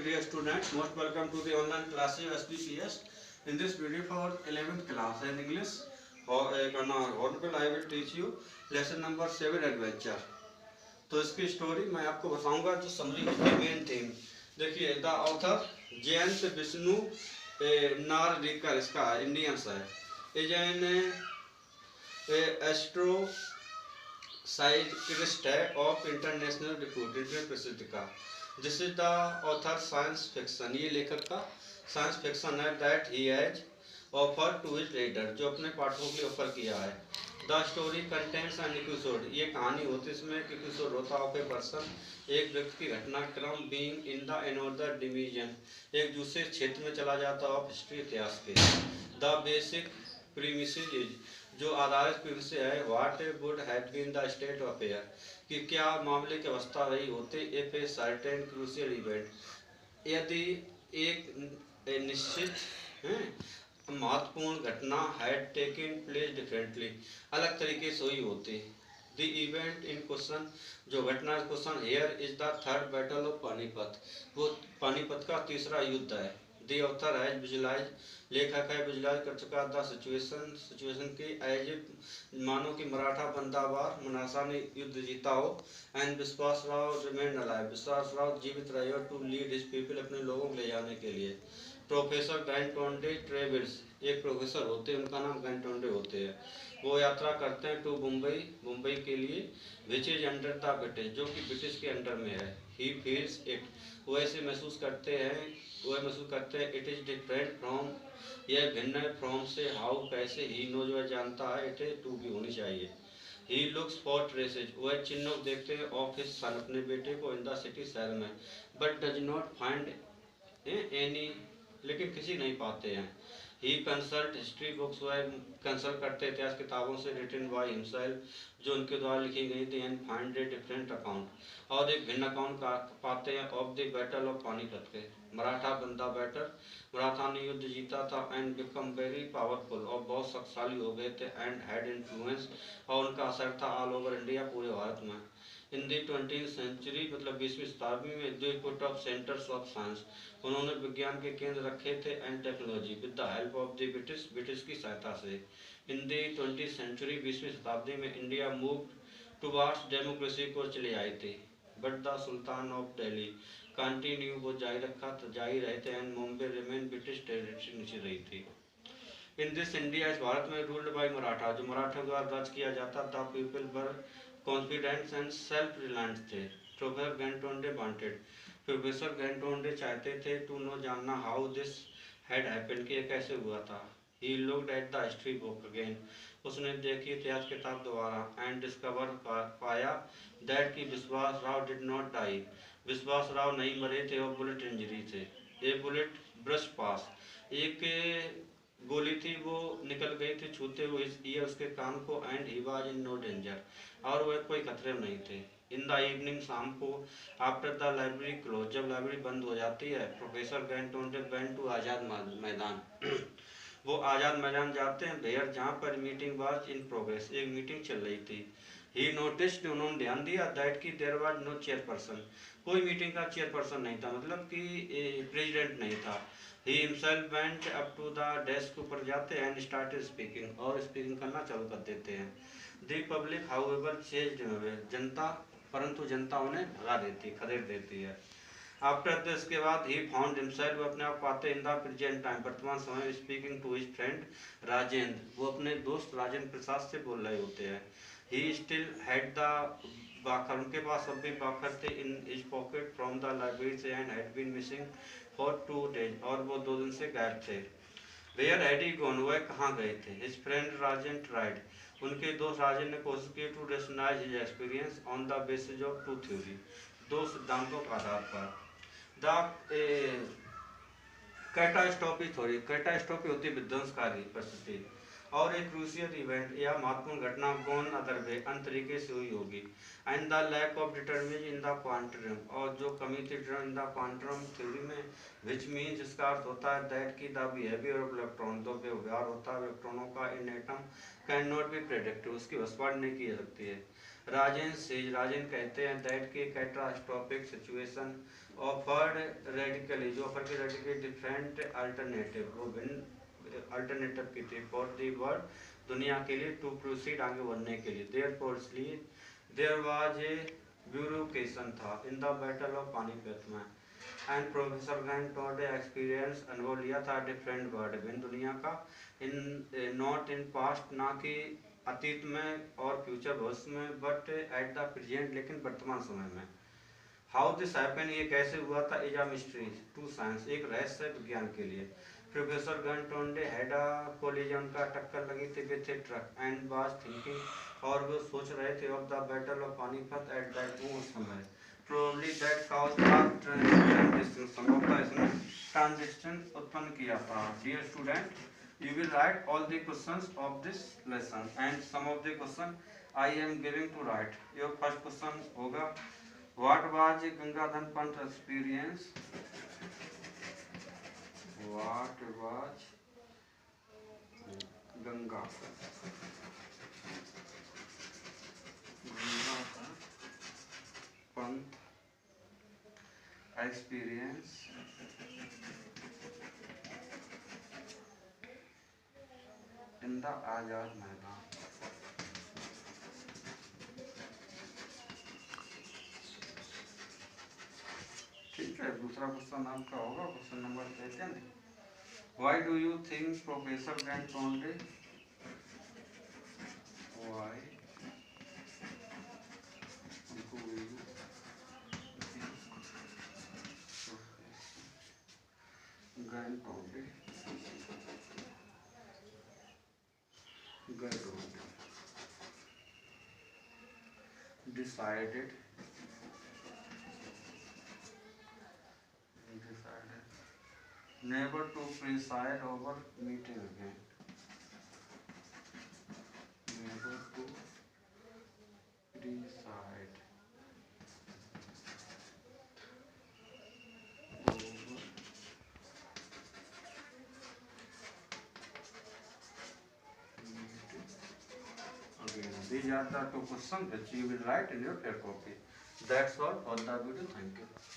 dear students, most welcome to the online classes SPPS. In this video for 11th class in English, Honorable I will teach you lesson number 7 adventure. तो इसकी story मैं आपको बताऊंगा जो summary की main theme. देखिए the author Jayant Vishnu Narlikar इसका Indians है, इज एन एस्ट्रो साइकिलिस्ट है ऑफ इंटरनेशनल रिप्यूटेड प्रसिद्ध का। This is the author science fiction, ये लेखक का साइंस फिक्शन है that he has offer to his reader, जो अपने पाठकों के लिए ऑफर किया है। The story contents an episode, ये कहानी होती है इसमें एपिसोड होता है ऑफ ए पर्सन, एक व्यक्ति की घटनाक्रम being in the another division, एक दूसरे क्षेत्र में चला जाता है ऑफ हिस्ट्री इतिहास के। द बेसिक प्रीमिसेस इज, जो आधारित प्रीमिस है what would have been the state of affair, कि क्या मामले की अवस्था रही होते if a certain crucial event, यदि एक निश्चित महत्वपूर्ण घटना हैड टेकन प्लेस डिफरेंटली, अलग तरीके से हुई होती। द इवेंट इन क्वेश्चन, जो घटना question here is the third battle of Panipat, वो पानीपत का तीसरा युद्ध है। द ऑथर हैज विजुलाइज, लेखक है विजुलाइज कर चुका द सिचुएशन की एज मानो कि मराठा बंदावार मनासा ने युद्ध जीता हो, एंड विश्वास राव रिमेन अलाइव, विश्वास राव जीवित रहे हो टू लीड हिज पीपल, अपने लोगों को ले जाने के लिए। प्रोफेसर गैंटोंडे ट्रेवल्स, एक प्रोफेसर होते हैं उनका नाम गैंटोंडे होते हैं, वो यात्रा करते हैं टू मुंबई के लिए, which is under the British, जो कि ब्रिटिश के अंडर में है। ही फील्स इट, वो ऐसे महसूस करते हैं इट इज डिफरेंट फ्रॉम, यह भिन्न है फ्रॉम से, हाउ कैसे, ही नो जो जानता है, इट इज टू भी होनी चाहिए। ही लुक्स फॉर ट्रेसेज, वह चिन्ह देखते हैं ऑफ हिज सन, अपने बेटे को इन द सिटी शहर में, but does not find any, लेकिन किसी नहीं पाते हैं। ही कंसल्ट हिस्ट्री बुक्स, वह कंसल्ट करते इतिहास किताबों से रिटन बाय हिमसेल्फ, जो उनके द्वारा लिखी गई थी, and find a different account, और एक भिन्न अकाउंट पाते हैं of the battle of Panipat के, मराठा बंदा बैटल, मराठा ने युद्ध जीता था, एंड बिकम वेरी पावरफुल, और बहुत शक्तिशाली हो गए थे, एंड हैड इन्फ्लुएंस, और उनका असर था ऑल ओवर इंडिया, पूरे भारत में। इन दी 20th सेंचुरी, मतलब 20वीं शताब्दी में, they put off centres of science, उन्होंने विज्ञान के केंद्र रखे थे, and technology with the help of the British की सहायता से। इन दी 20th सेंचुरी, 20वीं शताब्दी में, इंडिया मूव टुवार्ड्स डेमोक्रेसी को चले आई थी, but the sultan of Delhi continue, वो जारी रहे थे, and Mumbai remain British territory नीचे रही थी। इन दिस इंडिया, इस भारत में, रूल्ड बाय मराठा, जो मराठा द्वारा राज किया जाता था, people were confident and self reliance थे। प्रोफेसर गैंटोंडे वांटेड, प्रोफेसर गैंटोंडे चाहते थे टू नो, जानना, हाउ दिस हैड हैपेंड, कि यह कैसे हुआ था। He looked at the history book again, उसने देखी इतिहास किताब दोबारा, एंड डिस्कवर पाया दैट कि विश्वास राव डिड नॉट डाई, विश्वास राव नहीं मरे थे, और बुलेट इंजरी थे। ए बुलेट ब्रश पास, एक गोली थी वो निकल गई थी छूते हुए ईयर उसके कान को, and he was in no danger, और वह कोई खतरे में नहीं थे। इन द इवनिंग, शाम को, आफ्टर द लाइब्रेरी क्लोज, जब लाइब्रेरी बंद हो जाती है, प्रोफेसर गैंटोंडे वेंट टू आज़ाद मैदान वो आज़ाद मैदान जाते हैं, वेयर, जहाँ पर मीटिंग वाज इन प्रोग्रेस, एक मीटिंग चल रही थी। ही नोटिस्ड, उन्होंने ध्यान दिया दैट कि देयर वाज नो चेयरपर्सन, कोई मीटिंग का चेयरपर्सन नहीं था, मतलब कि प्रेसिडेंट नहीं था। He himself went up to the desk, ऊपर जाते हैं, एंड स्टार्टेड स्पीकिंग, और स्पीकिंग करना चालू कर देते हैं। द पब्लिक हाउएवर चेज्ड, जनता, परंतु जनता उन्हें भगा देती, खदेड़ देती है। आफ्टर दिस, के बाद, ही फाउंड हिमसेल्फ, अपने आप पाते इन द प्रेजेंट टाइम, वर्तमान समय में, speaking to his friend Rajendra, वो अपने दोस्त राजेंद्र प्रसाद से बोल रहे होते हैं। He still had the barker, उनके पास अब भी बाकर थे, in his pocket from the library से, and had been missing for 2 days, और वो 2 दिन से गायब थे। वेयर हैड ही गॉन, वह कहाँ गए थे। हिज फ्रेंड राजन ट्राइड, उनके दोस्त राजन ने कोशिश की to rationalise his experience on the basis of 2 theory, 2 सिद्धांतों के आधार पर। द कैटास्ट्रोफी थ्योरी, कैटास्ट्रोफी होती है विध्वंसकारी परिस्थिति, और एक क्रूशियल इवेंट या महत्वपूर्ण घटना गोन अदर वे, अन्य तरीके से हुई होगी, and the lack of determination in the quantum, और जो कमी थी इन द क्वांटम थ्योरी में, विच मीन्स, जिसका अर्थ होता है दैट की द बिहेवियर ऑफ इलेक्ट्रॉन, जो व्यवहार होता है इलेक्ट्रॉनों का in atom, can not be predicted, उसकी भविष्यवाणी नहीं की जा सकती है। राजेन कहते हैं दैट के कैटास्ट्रोफिक सिचुएशन, ऑफर्ड रेडिकली, जो ऑफर की रेडिकली डिफरेंट अल्टरनेटिव, वो भिन्न अल्टरनेटिव की थी फॉर दी वर्ल्ड, दुनिया के लिए, टू प्रोसीड, आगे बढ़ने के लिए। देयर वाज ए ब्यूरोक्रेशन था in the battle of Panipat में, एंड प्रोफेसर गैन टॉड एक्सपीरियंस, अनुभव लिया था डिफरेंट वर्ल्ड, भिन्न दुनिया का, इन नॉट इन पास्ट, ना कि अतीत में और फ्यूचर भविष्य में, बट एट द प्रेजेंट, लेकिन वर्तमान समय में। हाउ दिस हैपन, ये कैसे हुआ था, is a mystery to science, एक रहस्य है विज्ञान के लिए। प्रोफेसर गन टोंडे हैड अ कोलिजन, का टक्कर लगी थी with a truck, and was thinking, और वो सोच रहे थे, of the battle of Panipat at that, उस समय। प्रोबब्ली दैट काउज ट्रांजिशन, संभवतः इसने ट्रांजिशन उत्पन्न किया था। Dear student, you will write all the questions of this lesson, and some of the question I am giving to write. Your first question होगा, what was Gangadhar Pant experience? What was Gangadhar Pant experience in the Azad मैदान? ठीक है, दूसरा question आपका होगा, question number 13। Why do you think Professor Gantonde, why do you think Gantonde decided never to preside over meeting again, never to preside over meeting again. These are the two questions which you will write in your pair copy. That's all for the video. Thank you.